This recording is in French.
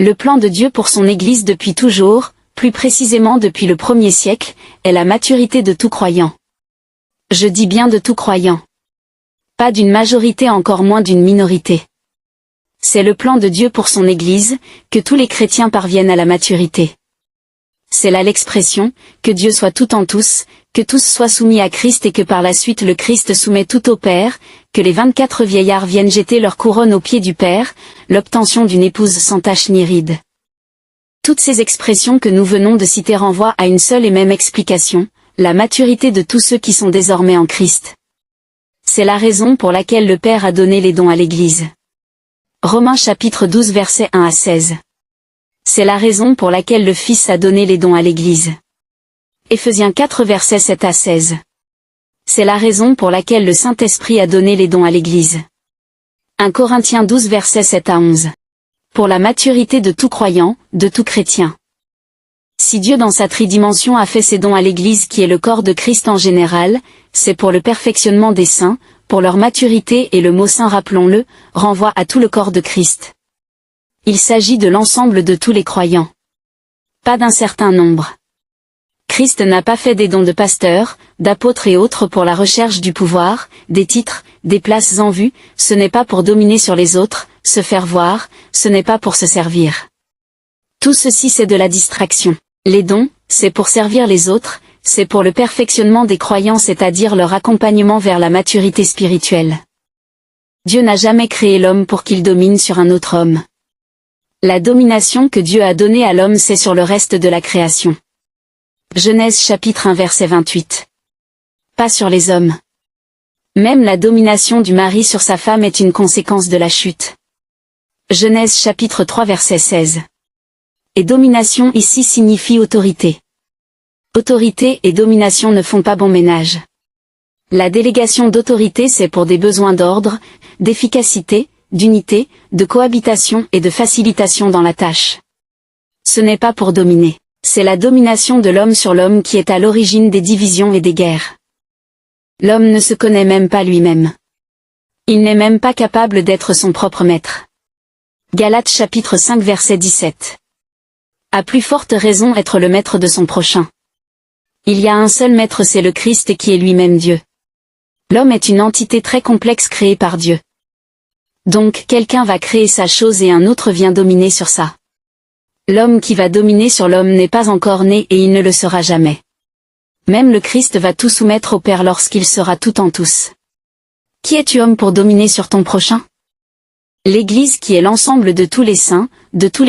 Le plan de Dieu pour son Église depuis toujours, plus précisément depuis le 1er siècle, est la maturité de tout croyant. Je dis bien de tout croyant. Pas d'une majorité, encore moins d'une minorité. C'est le plan de Dieu pour son Église, que tous les chrétiens parviennent à la maturité. C'est là l'expression, que Dieu soit tout en tous, que tous soient soumis à Christ et que par la suite le Christ soumet tout au Père, que les 24 vieillards viennent jeter leur couronne aux pieds du Père, l'obtention d'une épouse sans tache ni ride. Toutes ces expressions que nous venons de citer renvoient à une seule et même explication, la maturité de tous ceux qui sont désormais en Christ. C'est la raison pour laquelle le Père a donné les dons à l'Église. Romains chapitre 12 versets 1 à 16. C'est la raison pour laquelle le Fils a donné les dons à l'Église. Éphésiens 4 versets 7 à 16. C'est la raison pour laquelle le Saint-Esprit a donné les dons à l'Église. 1 Corinthiens 12 versets 7 à 11. Pour la maturité de tout croyant, de tout chrétien. Si Dieu dans sa tridimension a fait ses dons à l'Église qui est le corps de Christ en général, c'est pour le perfectionnement des saints, pour leur maturité, et le mot saint, rappelons-le, renvoie à tout le corps de Christ. Il s'agit de l'ensemble de tous les croyants. Pas d'un certain nombre. Christ n'a pas fait des dons de pasteurs, d'apôtres et autres pour la recherche du pouvoir, des titres, des places en vue, ce n'est pas pour dominer sur les autres, se faire voir, ce n'est pas pour se servir. Tout ceci c'est de la distraction. Les dons, c'est pour servir les autres, c'est pour le perfectionnement des croyants, c'est-à-dire leur accompagnement vers la maturité spirituelle. Dieu n'a jamais créé l'homme pour qu'il domine sur un autre homme. La domination que Dieu a donnée à l'homme, c'est sur le reste de la création. Genèse chapitre 1 verset 28. Pas sur les hommes. Même la domination du mari sur sa femme est une conséquence de la chute. Genèse chapitre 3 verset 16. Et domination ici signifie autorité. Autorité et domination ne font pas bon ménage. La délégation d'autorité, c'est pour des besoins d'ordre, d'efficacité, d'unité, de cohabitation et de facilitation dans la tâche. Ce n'est pas pour dominer. C'est la domination de l'homme sur l'homme qui est à l'origine des divisions et des guerres. L'homme ne se connaît même pas lui-même. Il n'est même pas capable d'être son propre maître. Galates chapitre 5 verset 17. À plus forte raison être le maître de son prochain. Il y a un seul maître, c'est le Christ qui est lui-même Dieu. L'homme est une entité très complexe créée par Dieu. Donc quelqu'un va créer sa chose et un autre vient dominer sur ça. L'homme qui va dominer sur l'homme n'est pas encore né et il ne le sera jamais. Même le Christ va tout soumettre au Père lorsqu'il sera tout en tous. Qui es-tu, homme, pour dominer sur ton prochain? L'Église qui est l'ensemble de tous les saints, de tous les